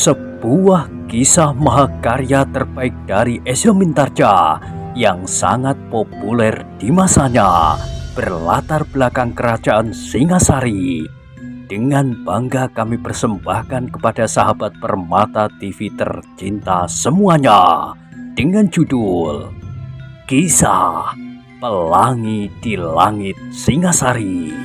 Sebuah kisah mahakarya terbaik dari Esa Mintarja yang sangat populer di masanya, berlatar belakang kerajaan Singasari. Dengan bangga kami persembahkan kepada sahabat Permata TV tercinta semuanya dengan judul Kisah Pelangi di Langit Singasari.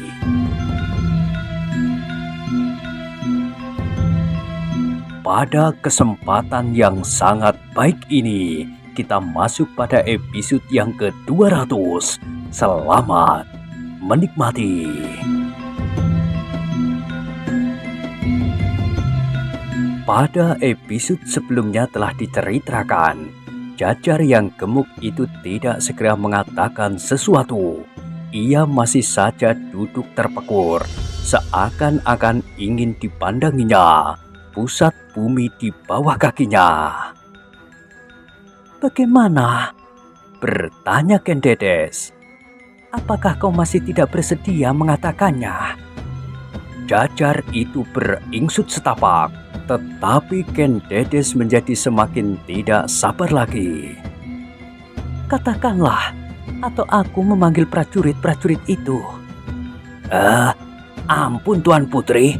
Pada kesempatan yang sangat baik ini, kita masuk pada episode yang ke-200. Selamat menikmati. Pada episode sebelumnya telah diceritakan, Jajar yang gemuk itu tidak segera mengatakan sesuatu. Ia masih saja duduk terpekur, seakan-akan ingin dipandanginya pusat bumi di bawah kakinya. "Bagaimana?" bertanya Ken Dedes. "Apakah kau masih tidak bersedia mengatakannya?" Jajar itu beringsut setapak, tetapi Ken Dedes menjadi semakin tidak sabar lagi. "Katakanlah, atau aku memanggil prajurit-prajurit itu." Ampun Tuan Putri,"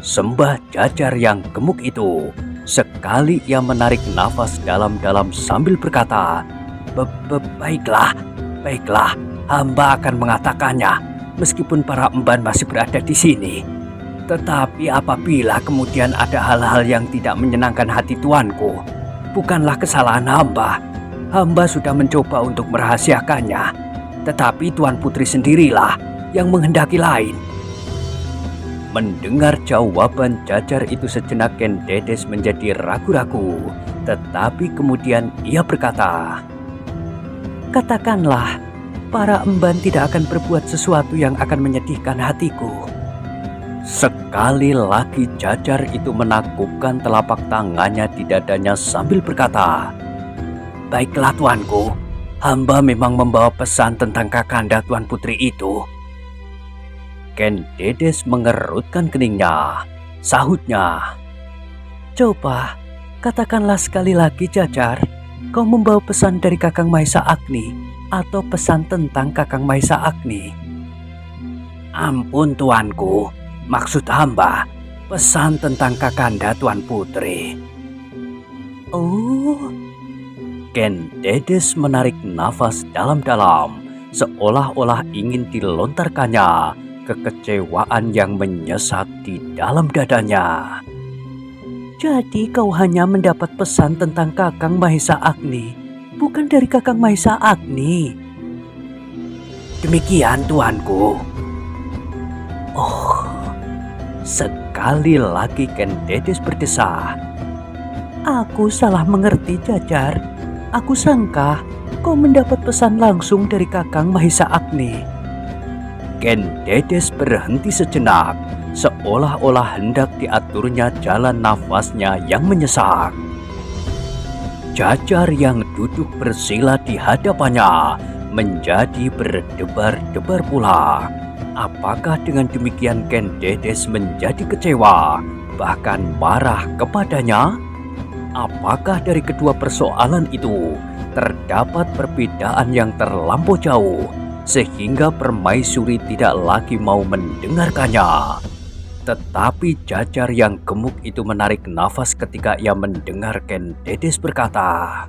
sembah Jajar yang gemuk itu. Sekali ia menarik nafas dalam-dalam sambil berkata, Baiklah, hamba akan mengatakannya, meskipun para emban masih berada di sini. Tetapi apabila kemudian ada hal-hal yang tidak menyenangkan hati tuanku, bukanlah kesalahan hamba. Hamba sudah mencoba untuk merahasiakannya, tetapi Tuan Putri sendirilah yang menghendaki lain." Mendengar jawaban Jajar itu sejenak Ken Dedes menjadi ragu-ragu, tetapi kemudian ia berkata, "Katakanlah, para emban tidak akan berbuat sesuatu yang akan menyedihkan hatiku." Sekali lagi Jajar itu menakupkan telapak tangannya di dadanya sambil berkata, "Baiklah tuanku, hamba memang membawa pesan tentang Kakanda Tuan Putri itu." Ken Dedes mengerutkan keningnya. Sahutnya, "Coba, katakanlah sekali lagi Jajar, kau membawa pesan dari Kakang Mahesa Agni atau pesan tentang Kakang Mahesa Agni?" "Ampun tuanku, maksud hamba pesan tentang Kakanda Tuan Putri." "Oh." Ken Dedes menarik nafas dalam-dalam, seolah-olah ingin dilontarkannya kekecewaan yang menyesat di dalam dadanya. "Jadi kau hanya mendapat pesan tentang Kakang Mahesa Agni, bukan dari Kakang Mahesa Agni?" "Demikian tuanku." "Oh." Sekali lagi Ken Dedes berdesah. "Aku salah mengerti Jajar. Aku sangka kau mendapat pesan langsung dari Kakang Mahesa Agni." Ken Dedes berhenti sejenak, seolah-olah hendak diaturnya jalan nafasnya yang menyesak. Jajar yang duduk bersila di hadapannya menjadi berdebar-debar pula. Apakah dengan demikian Ken Dedes menjadi kecewa, bahkan marah kepadanya? Apakah dari kedua persoalan itu terdapat perbedaan yang terlampau jauh, sehingga permaisuri tidak lagi mau mendengarkannya? Tetapi Jajar yang gemuk itu menarik nafas ketika ia mendengar Ken Dedes berkata,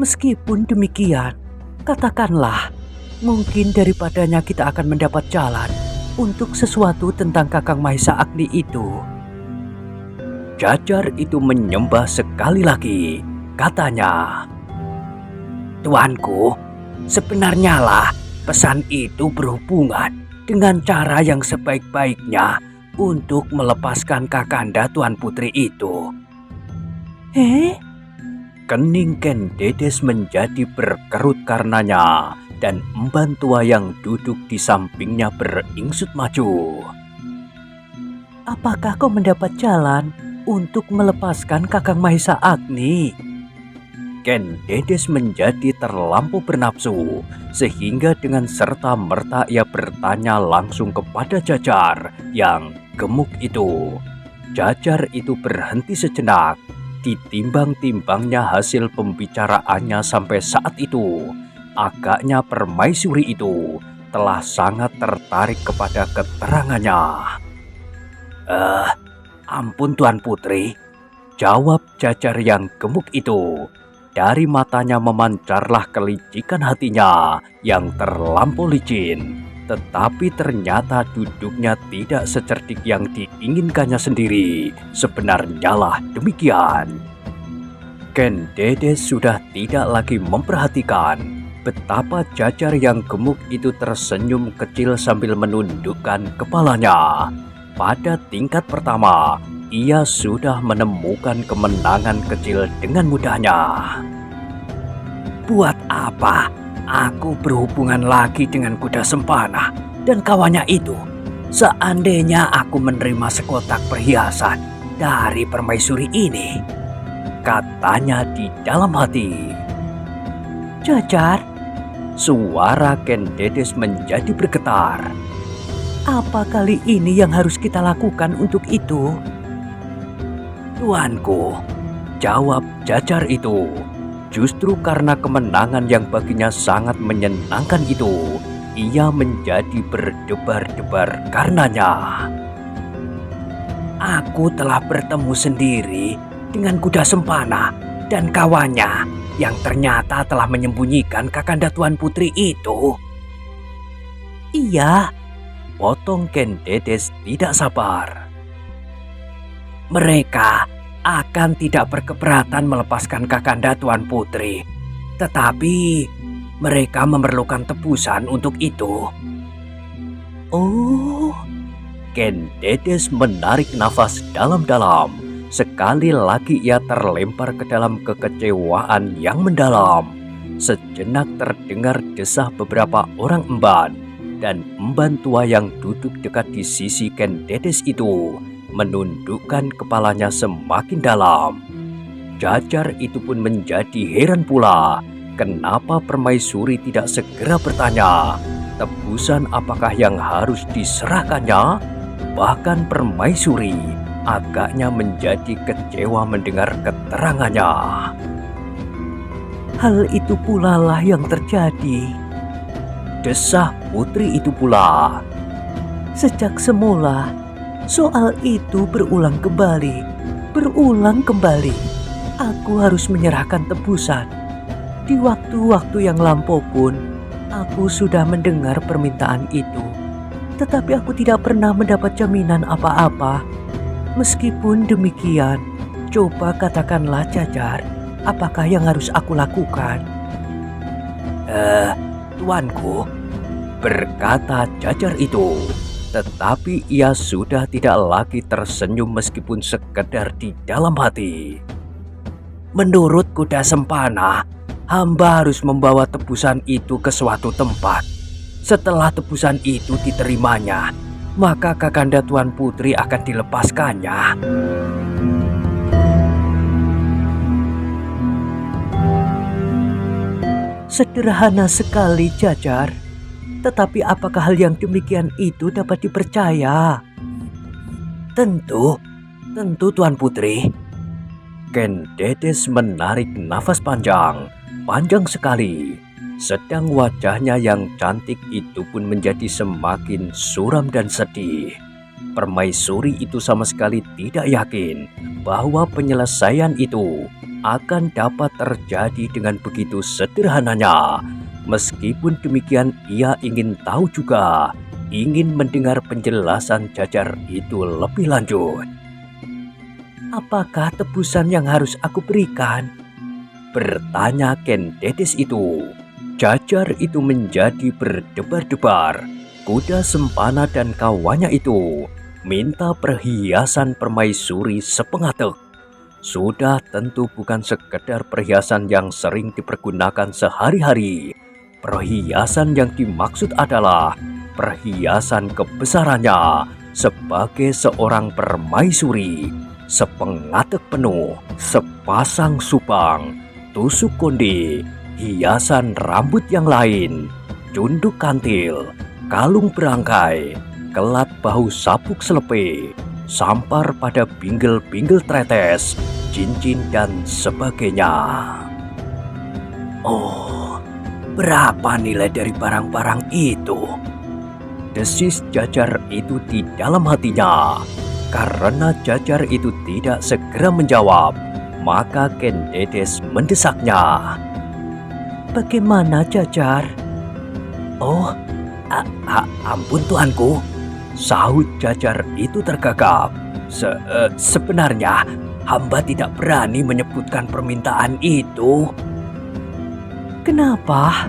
"Meskipun demikian, katakanlah, mungkin daripadanya kita akan mendapat jalan untuk sesuatu tentang Kakang Mahesa Agni itu." Jajar itu menyembah sekali lagi. Katanya, "Tuanku, sebenarnya lah pesan itu berhubungan dengan cara yang sebaik-baiknya untuk melepaskan Kakanda Tuan Putri itu." Kening Ken Dedes menjadi berkerut karenanya, dan emban tua yang duduk di sampingnya beringsut maju. "Apakah kau mendapat jalan untuk melepaskan Kakang Mahesa Agni?" Ken Dedes menjadi terlampau bernafsu, sehingga dengan serta-merta ia bertanya langsung kepada Jajar yang gemuk itu. Jajar itu berhenti sejenak. Ditimbang-timbangnya hasil pembicaraannya sampai saat itu, agaknya permaisuri itu telah sangat tertarik kepada keterangannya. Ampun Tuan Putri, jawab Jajar yang gemuk itu. Dari matanya memancarlah kelicikan hatinya yang terlampau licin. Tetapi ternyata duduknya tidak secerdik yang diinginkannya sendiri. Sebenarnya lah demikian. Ken Dedes sudah tidak lagi memperhatikan betapa Jajar yang gemuk itu tersenyum kecil sambil menundukkan kepalanya. Pada tingkat pertama, ia sudah menemukan kemenangan kecil dengan mudahnya. Buat apa aku berhubungan lagi dengan kuda sempana dan kawannya itu? Seandainya aku menerima sekotak perhiasan dari permaisuri ini, katanya di dalam hati. Jajar, suara Ken Dedes menjadi bergetar. Apa kali ini yang harus kita lakukan untuk itu? Tuanku, jawab Jajar itu. Justru karena kemenangan yang baginya sangat menyenangkan itu, ia menjadi berdebar-debar karenanya. Aku telah bertemu sendiri dengan kuda sempana dan kawannya yang ternyata telah menyembunyikan Kakanda Tuan Putri itu. Iya, potong Ken Dedes tidak sabar. Mereka akan tidak berkeberatan melepaskan Kakanda Tuan Putri, tetapi mereka memerlukan tebusan untuk itu. Oh, Ken Dedes menarik nafas dalam-dalam. Sekali lagi ia terlempar ke dalam kekecewaan yang mendalam. Sejenak terdengar desah beberapa orang emban, dan emban tua yang duduk dekat di sisi Ken Dedes itu menundukkan kepalanya semakin dalam. Jajar itu pun menjadi heran pula, kenapa permaisuri tidak segera bertanya tebusan apakah yang harus diserahkannya. Bahkan permaisuri agaknya menjadi kecewa mendengar keterangannya. Hal itu pula lah yang terjadi, desah putri itu pula. Sejak semula soal itu berulang kembali. Aku harus menyerahkan tebusan. Di waktu-waktu yang lampau pun, aku sudah mendengar permintaan itu. Tetapi aku tidak pernah mendapat jaminan apa-apa. Meskipun demikian, coba katakanlah Jajar, apakah yang harus aku lakukan? Tuanku, berkata Jajar itu. Tetapi ia sudah tidak lagi tersenyum meskipun sekedar di dalam hati. Menurut kuda sempana, hamba harus membawa tebusan itu ke suatu tempat. Setelah tebusan itu diterimanya, maka Kakanda Tuan Putri akan dilepaskannya. Sederhana sekali, Jajar. Tetapi apakah hal yang demikian itu dapat dipercaya? Tentu Tuan Putri. Ken Dedes menarik nafas panjang sekali. Sedang wajahnya yang cantik itu pun menjadi semakin suram dan sedih. Permaisuri itu sama sekali tidak yakin bahwa penyelesaian itu akan dapat terjadi dengan begitu sederhananya. Meskipun demikian, ia ingin tahu juga, ingin mendengar penjelasan Jajar itu lebih lanjut. Apakah tebusan yang harus aku berikan? Bertanya Ken Dedes itu. Jajar itu menjadi berdebar-debar. Kuda sempana dan kawannya itu minta perhiasan permaisuri sepengatek. Sudah tentu bukan sekedar perhiasan yang sering dipergunakan sehari-hari. Perhiasan yang dimaksud adalah perhiasan kebesarannya sebagai seorang permaisuri. Sepengatek penuh, sepasang supang, tusuk konde, hiasan rambut yang lain, cunduk kantil, kalung berangkai, kelat bahu sabuk selepe, sampar pada binggel-binggel tretes, cincin, dan sebagainya. "Oh, berapa nilai dari barang-barang itu?" desis Jajar itu di dalam hatinya. Karena Jajar itu tidak segera menjawab, maka Ken Dedes mendesaknya. "Bagaimana, Jajar?" "Oh, ampun tuanku," sahut Jajar itu tergagap. Sebenarnya hamba tidak berani menyebutkan permintaan itu." "Kenapa?"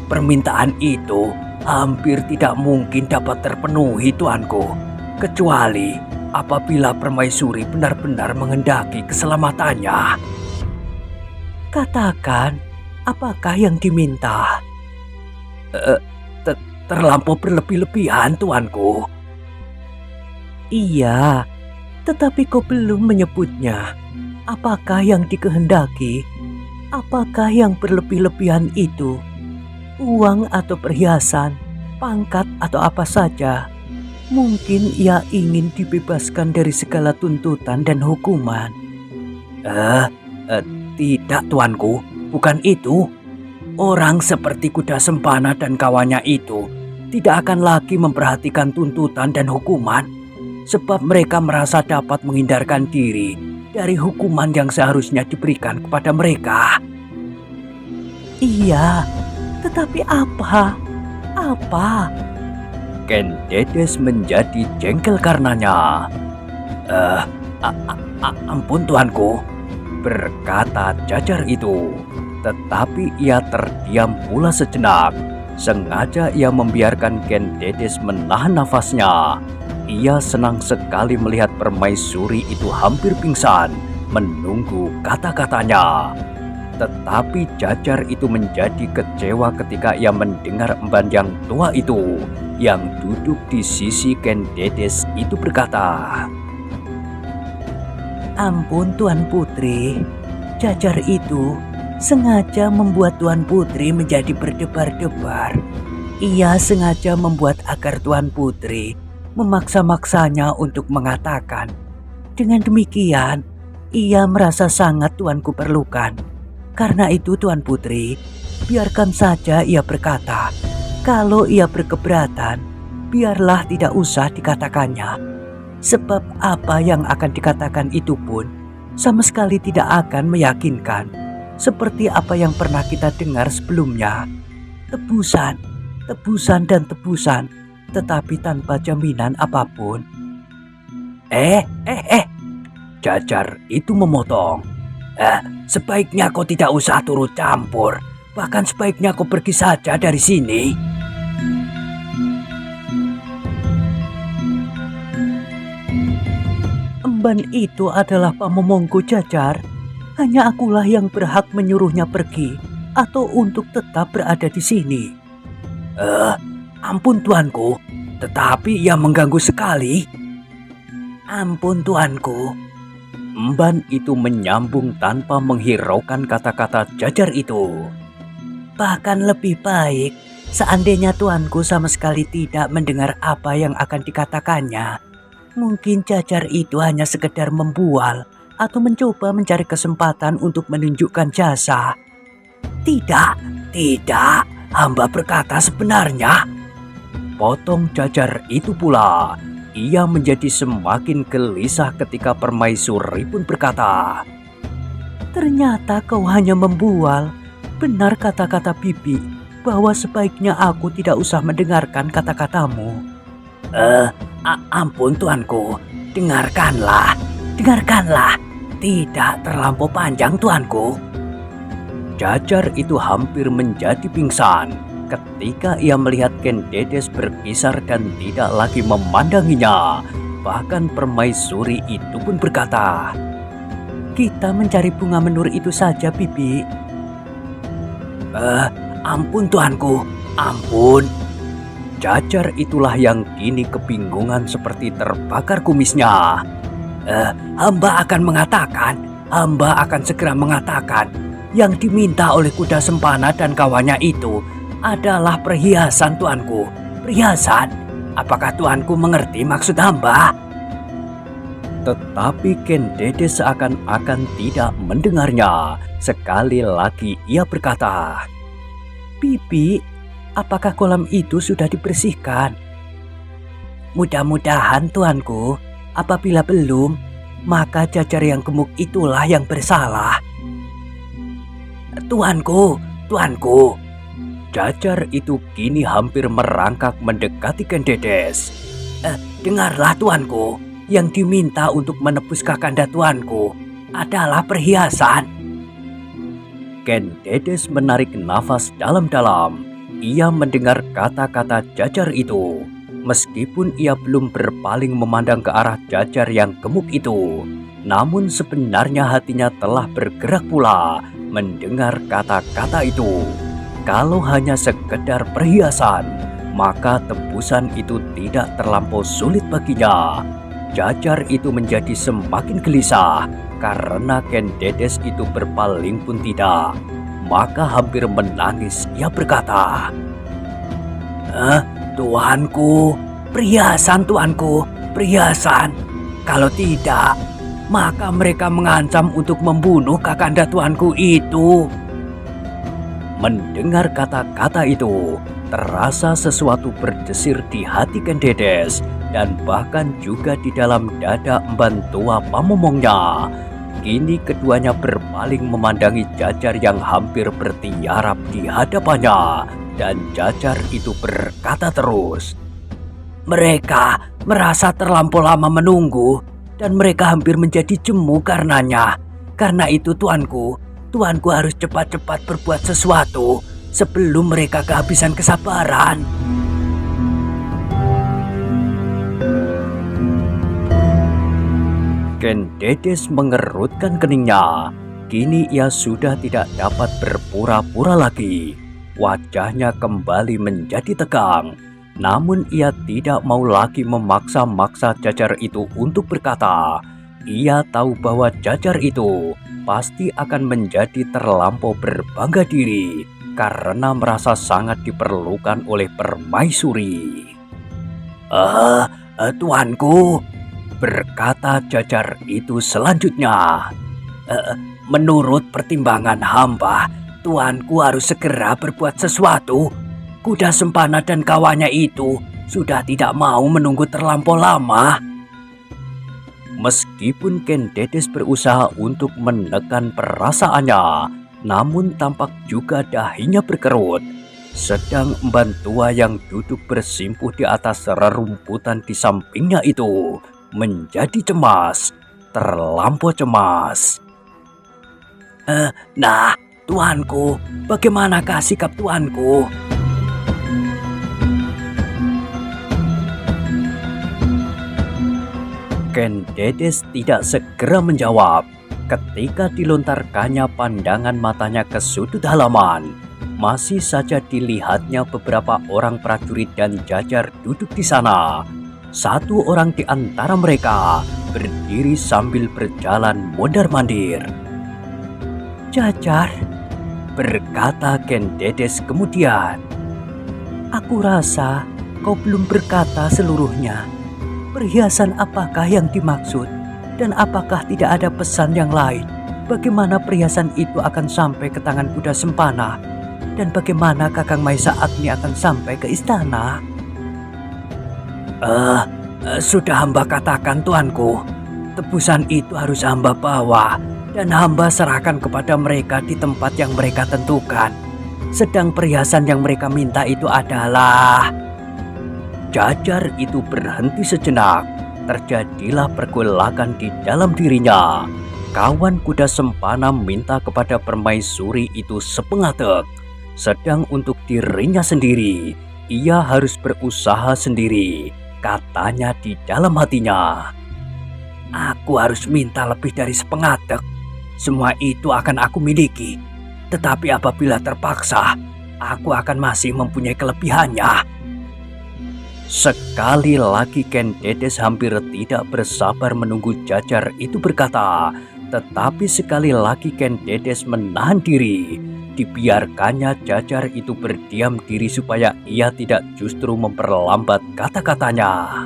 Permintaan itu hampir tidak mungkin dapat terpenuhi, tuanku, kecuali apabila permaisuri benar-benar menghendaki keselamatannya." "Katakan, apakah yang diminta?" Terlampau berlebih-lebihan, tuanku." "Iya, tetapi kau belum menyebutnya. Apakah yang dikehendaki? Apakah yang berlebih-lebihan itu? Uang atau perhiasan, pangkat atau apa saja? Mungkin ia ingin dibebaskan dari segala tuntutan dan hukuman." Tidak, tuanku, bukan itu. Orang seperti Kuda Sempana dan kawannya itu tidak akan lagi memperhatikan tuntutan dan hukuman, sebab mereka merasa dapat menghindarkan diri dari hukuman yang seharusnya diberikan kepada mereka." "Iya, tetapi apa? Apa?" Ken Dedes menjadi jengkel karenanya. Ampun tuanku," berkata Jajar itu. Tetapi ia terdiam pula sejenak. Sengaja ia membiarkan Ken Dedes menahan nafasnya. Ia senang sekali melihat permaisuri itu hampir pingsan, menunggu kata-katanya. Tetapi Jajar itu menjadi kecewa ketika ia mendengar emban yang tua itu, yang duduk di sisi Ken Dedes itu berkata, "Ampun Tuan Putri, Jajar itu sengaja membuat Tuan Putri menjadi berdebar-debar. Ia sengaja membuat agar Tuan Putri memaksa-maksanya untuk mengatakan. Dengan demikian, ia merasa sangat Tuanku perlukan. Karena itu Tuan Putri, biarkan saja ia berkata. Kalau ia berkeberatan, biarlah tidak usah dikatakannya. Sebab apa yang akan dikatakan itu pun sama sekali tidak akan meyakinkan. Seperti apa yang pernah kita dengar sebelumnya. Tebusan, tebusan dan tebusan, tetapi tanpa jaminan apapun." Jajar itu memotong. Sebaiknya kau tidak usah turut campur. Bahkan sebaiknya kau pergi saja dari sini." "Emban itu adalah pamomongku, Jajar. Hanya akulah yang berhak menyuruhnya pergi atau untuk tetap berada di sini." Ampun tuanku, tetapi ia mengganggu sekali." "Ampun tuanku." Emban itu menyambung tanpa menghiraukan kata-kata Jajar itu. "Bahkan lebih baik seandainya tuanku sama sekali tidak mendengar apa yang akan dikatakannya. Mungkin Jajar itu hanya sekedar membual atau mencoba mencari kesempatan untuk menunjukkan jasa." Tidak, hamba berkata sebenarnya." Potong Jajar itu pula. Ia menjadi semakin gelisah ketika permaisuri pun berkata, "Ternyata kau hanya membual. Benar kata-kata bibi bahwa sebaiknya aku tidak usah mendengarkan kata-katamu." Ampun tuanku, dengarkanlah. Tidak terlampau panjang tuanku." Jajar itu hampir menjadi pingsan ketika ia melihat Ken Dedes berkisar dan tidak lagi memandanginya. Bahkan permaisuri itu pun berkata, "Kita mencari bunga menur itu saja, Bibi." Ampun tuanku, ampun." Jajar itulah yang kini kebingungan seperti terbakar kumisnya. Hamba akan segera mengatakan yang diminta oleh Kuda Sempana dan kawannya itu adalah perhiasan tuanku. Perhiasan? Apakah tuanku mengerti maksud hamba? Tetapi Ken Dedes seakan-akan tidak mendengarnya. Sekali lagi ia berkata, "Bibi, apakah kolam itu sudah dibersihkan?" "Mudah-mudahan tuanku. Apabila belum, maka Jajar yang gemuk itulah yang bersalah." "Tuanku, tuanku." Jajar itu kini hampir merangkak mendekati Ken Dedes. Dengarlah tuanku, yang diminta untuk menebus kakanda tuanku adalah perhiasan." Ken Dedes menarik nafas dalam-dalam. Ia mendengar kata-kata Jajar itu. Meskipun ia belum berpaling memandang ke arah Jajar yang gemuk itu, namun sebenarnya hatinya telah bergerak pula mendengar kata-kata itu. Kalau hanya sekedar perhiasan, maka tebusan itu tidak terlampau sulit baginya. Jajar itu menjadi semakin gelisah karena Ken Dedes itu berpaling pun tidak. Maka hampir menangis ia berkata, "Tuanku, perhiasan tuanku, perhiasan. Kalau tidak, maka mereka mengancam untuk membunuh kakanda tuanku itu." Mendengar kata-kata itu, terasa sesuatu berdesir di hati Ken Dedes dan bahkan juga di dalam dada emban tua pamomongnya. Kini keduanya berpaling memandangi Jajar yang hampir bertiarap di hadapannya, dan Jajar itu berkata terus, "Mereka merasa terlampau lama menunggu dan mereka hampir menjadi jemu karenanya. Karena itu tuanku harus cepat-cepat berbuat sesuatu sebelum mereka kehabisan kesabaran." Ken Dedes mengerutkan keningnya. Kini ia sudah tidak dapat berpura-pura lagi. Wajahnya kembali menjadi tegang. Namun ia tidak mau lagi memaksa-maksa Jajar itu untuk berkata. Ia tahu bahwa Jajar itu pasti akan menjadi terlampau berbangga diri karena merasa sangat diperlukan oleh permaisuri. Tuanku," berkata Jajar itu selanjutnya, "menurut pertimbangan hamba, tuanku harus segera berbuat sesuatu. Kuda Sempana dan kawannya itu sudah tidak mau menunggu terlampau lama." Meskipun Ken Dedes berusaha untuk menekan perasaannya, namun tampak juga dahinya berkerut. Sedang emban tua yang duduk bersimpuh di atas rerumputan di sampingnya itu menjadi cemas, terlampau cemas. "Nah, tuanku, bagaimanakah sikap tuanku?" Ken Dedes tidak segera menjawab. Ketika dilontarkannya pandangan matanya ke sudut halaman, masih saja dilihatnya beberapa orang prajurit dan Jajar duduk di sana. Satu orang di antara mereka berdiri sambil berjalan mondar-mandir. "Jajar," berkata Ken Dedes kemudian, "aku rasa kau belum berkata seluruhnya. Perhiasan apakah yang dimaksud? Dan apakah tidak ada pesan yang lain? Bagaimana perhiasan itu akan sampai ke tangan Kuda Sempana? Dan bagaimana Kakang Maesa Agni akan sampai ke istana?" Sudah hamba katakan tuanku, tebusan itu harus hamba bawa dan hamba serahkan kepada mereka di tempat yang mereka tentukan. Sedang perhiasan yang mereka minta itu adalah... Jajar itu berhenti sejenak. Terjadilah pergolakan di dalam dirinya. Kawan Kuda Sempana minta kepada permaisuri itu sepengatek. Sedang untuk dirinya sendiri, ia harus berusaha sendiri. Katanya di dalam hatinya, "Aku harus minta lebih dari sepengatek. Semua itu akan aku miliki. Tetapi apabila terpaksa, aku akan masih mempunyai kelebihannya." Sekali lagi Ken Dedes hampir tidak bersabar menunggu Jajar itu berkata. Tetapi sekali lagi Ken Dedes menahan diri. Dibiarkannya Jajar itu berdiam diri supaya ia tidak justru memperlambat kata-katanya.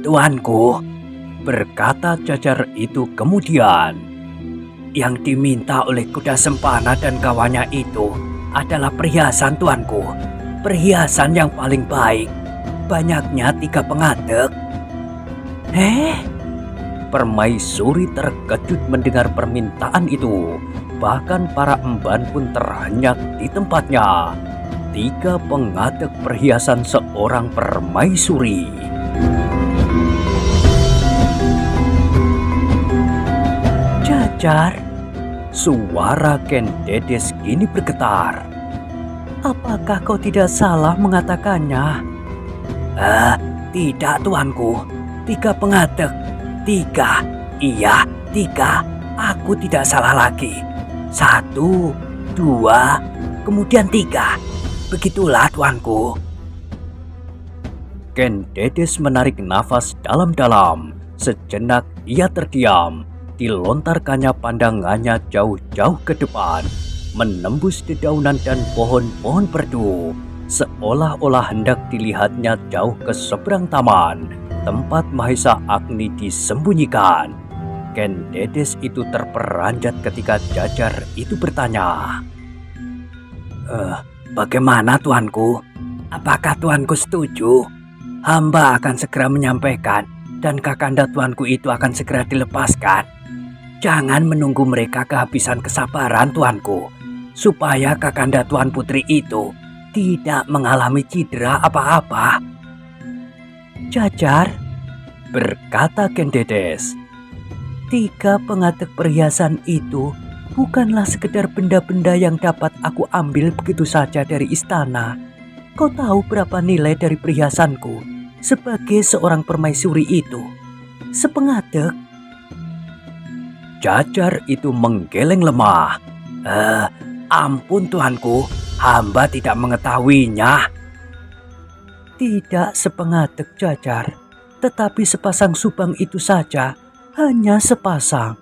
"Tuanku," berkata Jajar itu kemudian, "yang diminta oleh kuda sempana dan kawannya itu adalah perhiasan tuanku. Perhiasan yang paling baik. Banyaknya 3 pengadek." Permaisuri terkejut mendengar permintaan itu. Bahkan para emban pun terhenyak di tempatnya. 3 pengadek perhiasan seorang permaisuri. "Jajar," suara Ken Dedes kini bergetar. "Apakah kau tidak salah mengatakannya?" Tidak tuanku. 3 pengadek. 3. Iya, 3. Aku tidak salah lagi. 1, 2, kemudian 3. Begitulah tuanku." Ken Dedes menarik nafas dalam-dalam. Sejenak ia terdiam. Dilontarkannya pandangannya jauh-jauh ke depan, menembus dedaunan dan pohon-pohon perdu, seolah-olah hendak dilihatnya jauh ke seberang taman, tempat Mahesa Agni disembunyikan. Ken Dedes itu terperanjat ketika Jajar itu bertanya, "Bagaimana tuanku? Apakah tuanku setuju? Hamba akan segera menyampaikan dan kakanda tuanku itu akan segera dilepaskan. Jangan menunggu mereka kehabisan kesabaran tuanku, supaya kakanda tuan putri itu tidak mengalami cedera apa-apa." "Jajar," berkata Ken Dedes, 3 pengadek perhiasan itu bukanlah sekedar benda-benda yang dapat aku ambil begitu saja dari istana. Kau tahu berapa nilai dari perhiasanku sebagai seorang permaisuri itu? Sepengadek." Jajar itu menggeleng lemah. Ampun tuanku, hamba tidak mengetahuinya." "Tidak sepengadek Jajar, tetapi sepasang subang itu saja, hanya sepasang."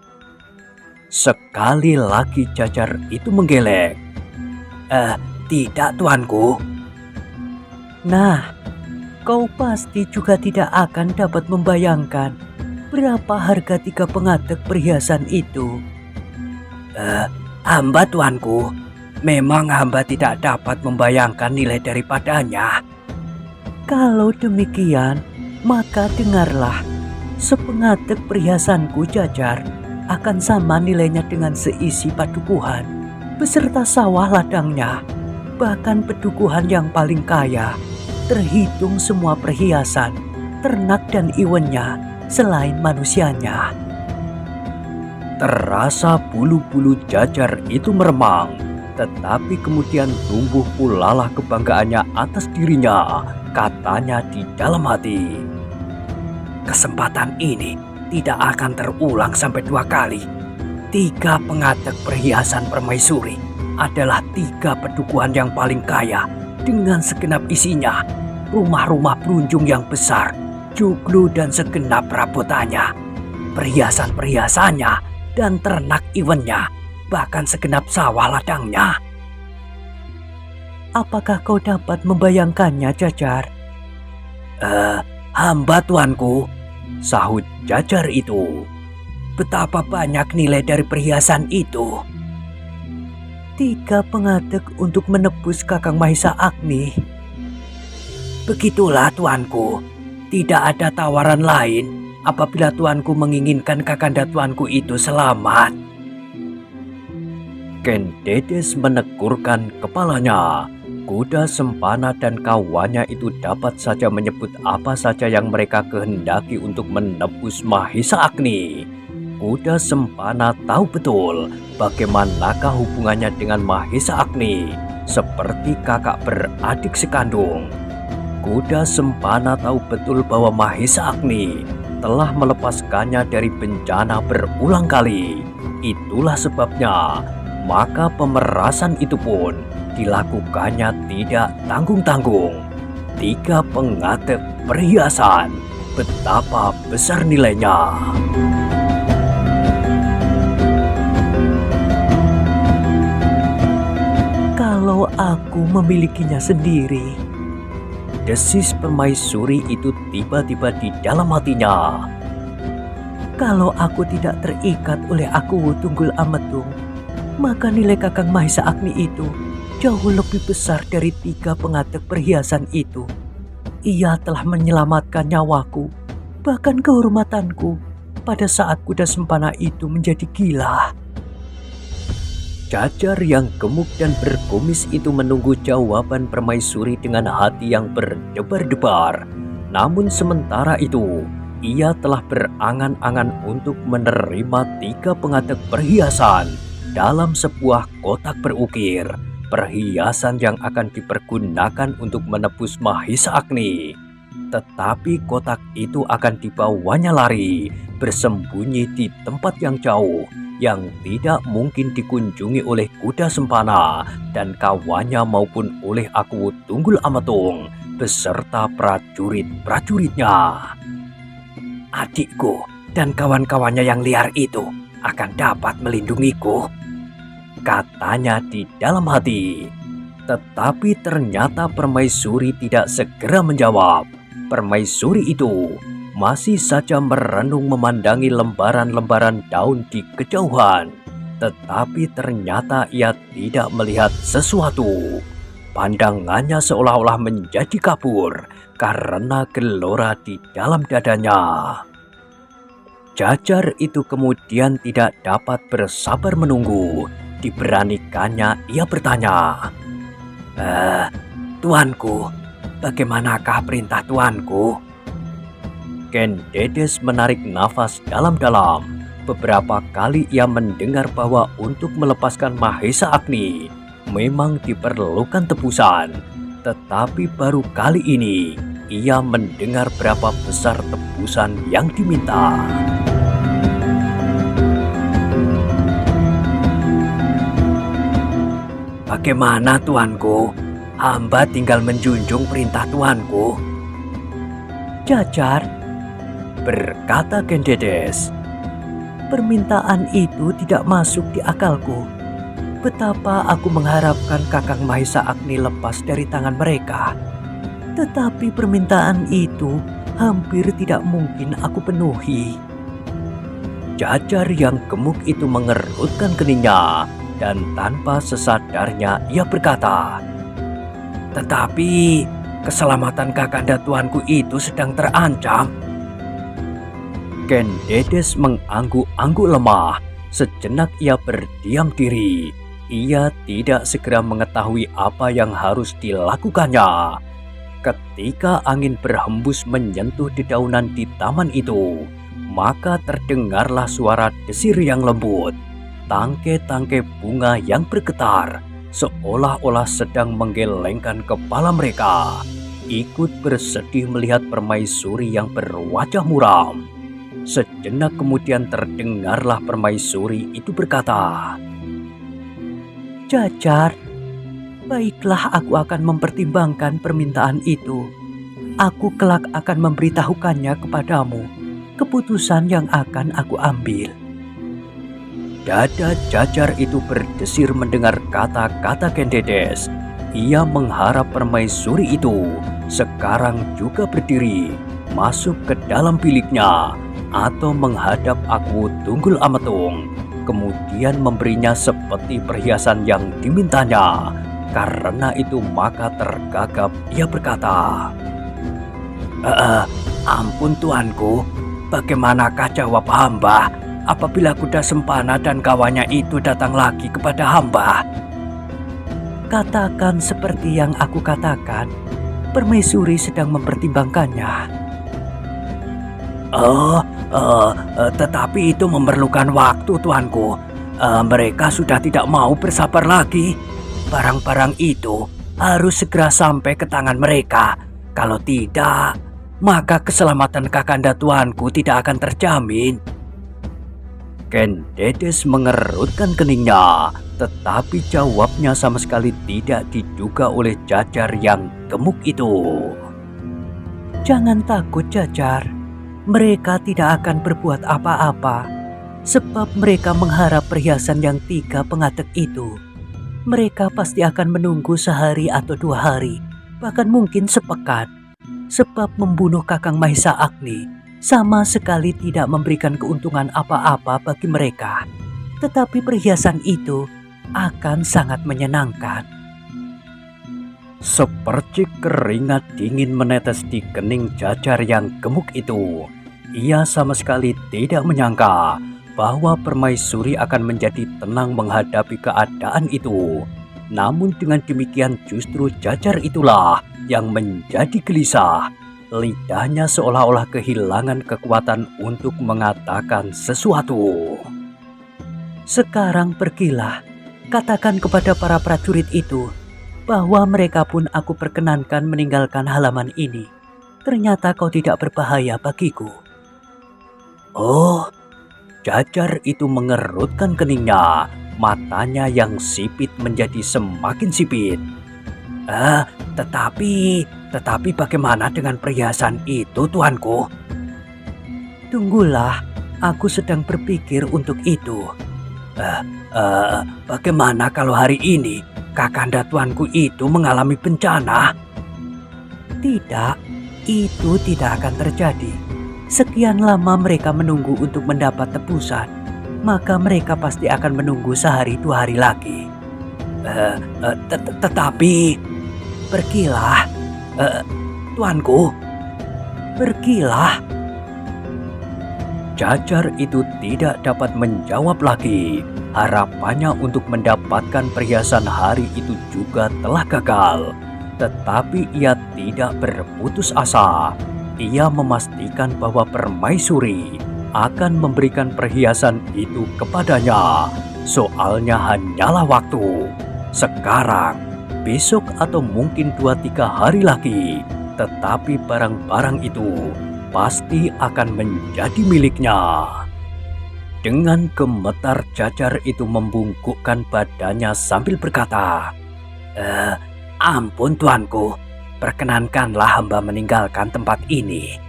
Sekali lagi Jajar itu menggeleng. Tidak tuanku." "Nah, kau pasti juga tidak akan dapat membayangkan berapa harga 3 pengadek perhiasan itu." Hamba tuanku, memang hamba tidak dapat membayangkan nilai daripadanya." "Kalau demikian, maka dengarlah. Sepengadek perhiasanku Jajar akan sama nilainya dengan seisi padukuhan, beserta sawah ladangnya, bahkan pedukuhan yang paling kaya, terhitung semua perhiasan, ternak dan iwennya, selain manusianya." Terasa bulu-bulu Jajar itu meremang, tetapi kemudian tumbuh pulalah kebanggaannya atas dirinya. Katanya di dalam hati, "Kesempatan ini tidak akan terulang sampai 2 kali. 3 pengadek perhiasan permaisuri adalah 3 pedukuhan yang paling kaya dengan segenap isinya, rumah-rumah berunjung yang besar, joglo dan segenap perabotannya, perhiasan-perhiasannya dan ternak iwennya, bahkan segenap sawah ladangnya." "Apakah kau dapat membayangkannya Jajar?" Hamba tuanku," sahut Jajar itu. "Betapa banyak nilai dari perhiasan itu." 3 pengadek untuk menebus Kakang Mahesa Agni." "Begitulah tuanku, tidak ada tawaran lain apabila tuanku menginginkan kakanda tuanku itu selamat." Ken Dedes menekurkan kepalanya. Kuda sempana dan kawannya itu dapat saja menyebut apa saja yang mereka kehendaki untuk menebus Mahesa Agni. Kuda sempana tahu betul bagaimanakah hubungannya dengan Mahesa Agni, seperti kakak beradik sekandung. Kuda sempana tahu betul bahwa Mahesa Agni telah melepaskannya dari bencana berulang kali. Itulah sebabnya maka pemerasan itu pun dilakukannya tidak tanggung-tanggung. 3 pengadek perhiasan, betapa besar nilainya. kalau aku memilikinya sendiri. Desis permaisuri itu tiba-tiba di dalam hatinya. Kalau aku tidak terikat oleh Aku Tunggul Ametung, maka nilai Kakang Mahesa Agni itu jauh lebih besar dari 3 pengatek perhiasan itu. Ia telah menyelamatkan nyawaku, bahkan kehormatanku, pada saat kuda sempana itu menjadi gila. Jajar yang gemuk dan berkumis itu menunggu jawaban permaisuri dengan hati yang berdebar-debar. Namun sementara itu, ia telah berangan-angan untuk menerima 3 pengatek perhiasan dalam sebuah kotak berukir. Perhiasan yang akan dipergunakan untuk menebus Mahesa Agni. Tetapi kotak itu akan dibawanya lari, bersembunyi di tempat yang jauh, yang tidak mungkin dikunjungi oleh kuda sempana dan kawannya maupun oleh Aku Tunggul Ametung beserta prajurit-prajuritnya. Adikku dan kawan-kawannya yang liar itu akan dapat melindungiku, katanya di dalam hati. Tetapi ternyata permaisuri tidak segera menjawab. Permaisuri itu masih saja merenung memandangi lembaran-lembaran daun di kejauhan. Tetapi ternyata ia tidak melihat sesuatu. Pandangannya seolah-olah menjadi kabur karena gelora di dalam dadanya. Jajar itu kemudian tidak dapat bersabar menunggu. Diberanikannya ia bertanya, Tuanku, bagaimanakah perintah tuanku? Ken Dedes menarik nafas dalam-dalam. Beberapa kali ia mendengar bahwa untuk melepaskan Mahesa Agni memang diperlukan tebusan. Tetapi baru kali ini ia mendengar berapa besar tebusan yang diminta. Bagaimana tuanku? Hamba tinggal menjunjung perintah tuanku. Jajar, berkata Ken Dedes. Permintaan itu tidak masuk di akalku. Betapa aku mengharapkan Kakang Mahesa Agni lepas dari tangan mereka. Tetapi permintaan itu hampir tidak mungkin aku penuhi. Jajar yang gemuk itu mengerutkan keningnya. Dan tanpa sesadarnya ia berkata, tetapi keselamatan kakanda tuanku itu sedang terancam. Ken Dedes mengangguk-angguk lemah. Sejenak ia berdiam diri. Ia tidak segera mengetahui apa yang harus dilakukannya. Ketika angin berhembus menyentuh dedaunan di taman itu, maka terdengarlah suara desir yang lembut. Tangkai-tangkai bunga yang bergetar, seolah-olah sedang menggelengkan kepala mereka, ikut bersedih melihat permaisuri yang berwajah muram. Sejenak kemudian terdengarlah permaisuri itu berkata, Jajar, baiklah aku akan mempertimbangkan permintaan itu. Aku kelak akan memberitahukannya kepadamu, keputusan yang akan aku ambil. Dada Jajar itu berdesir mendengar kata-kata Ken Dedes. Ia mengharap permaisuri itu sekarang juga berdiri, masuk ke dalam biliknya, atau menghadap Aku Tunggul Ametung, kemudian memberinya seperti perhiasan yang dimintanya. Karena itu maka tergagap ia berkata, Ampun tuanku, bagaimanakah jawab hamba apabila kuda sempana dan kawannya itu datang lagi kepada hamba? Katakan seperti yang aku katakan, permaisuri sedang mempertimbangkannya. Tetapi itu memerlukan waktu tuanku. Mereka sudah tidak mau bersabar lagi. Barang-barang itu harus segera sampai ke tangan mereka. Kalau tidak, maka keselamatan kakanda tuanku tidak akan terjamin. Ken Dedes mengerutkan keningnya, tetapi jawabnya sama sekali tidak diduga oleh Jajar yang gemuk itu. Jangan takut Jajar, mereka tidak akan berbuat apa-apa, sebab mereka mengharap perhiasan yang 3 pengatek itu. Mereka pasti akan menunggu sehari atau 2 hari, bahkan mungkin sepekan. Sebab membunuh Kakang Mahesa Agni sama sekali tidak memberikan keuntungan apa-apa bagi mereka. Tetapi perhiasan itu akan sangat menyenangkan. Seperti keringat dingin menetes di kening Jajar yang gemuk itu. Ia sama sekali tidak menyangka bahwa Permaisuri akan menjadi tenang menghadapi keadaan itu. Namun dengan demikian justru Jajar itulah yang menjadi gelisah. Lidahnya seolah-olah kehilangan kekuatan untuk mengatakan sesuatu. Sekarang pergilah, katakan kepada para prajurit itu bahwa mereka pun aku perkenankan meninggalkan halaman ini. Ternyata kau tidak berbahaya bagiku. Oh, Jajar itu mengerutkan keningnya. Matanya yang sipit menjadi semakin sipit. Tetapi bagaimana dengan perhiasan itu, tuanku? Tunggulah, aku sedang berpikir untuk itu. Bagaimana kalau hari ini Kakanda tuanku itu mengalami bencana? Tidak, itu tidak akan terjadi. Sekian lama mereka menunggu untuk mendapat tebusan, maka mereka pasti akan menunggu sehari 2 hari lagi. Tetapi Pergilah, tuanku. pergilah. Jajar itu tidak dapat menjawab lagi. Harapannya untuk mendapatkan perhiasan hari itu juga telah gagal. Tetapi ia tidak berputus asa. Ia memastikan bahwa Permaisuri akan memberikan perhiasan itu kepadanya. Soalnya hanyalah waktu. Sekarang, besok atau mungkin 2-3 hari lagi. Tetapi barang-barang itu pasti akan menjadi miliknya. Dengan gemetar Jajar itu membungkukkan badannya sambil berkata, "Ampun tuanku, perkenankanlah hamba meninggalkan tempat ini."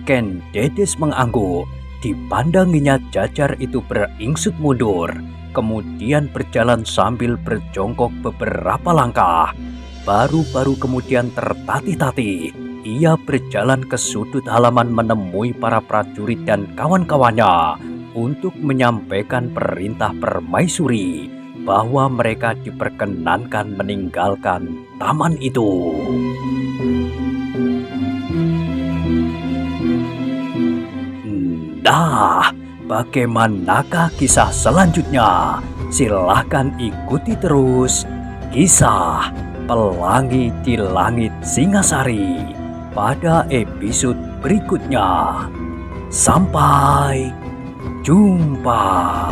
Ken Dedes mengangguk. Dipandanginya Jajar itu beringsut mundur, kemudian berjalan sambil berjongkok beberapa langkah. Baru-baru kemudian tertatih-tatih, ia berjalan ke sudut halaman menemui para prajurit dan kawan-kawannya untuk menyampaikan perintah Permaisuri bahwa mereka diperkenankan meninggalkan taman itu. Nah, bagaimanakah kisah selanjutnya? Silahkan ikuti terus kisah Pelangi di Langit Singasari pada episode berikutnya. Sampai jumpa.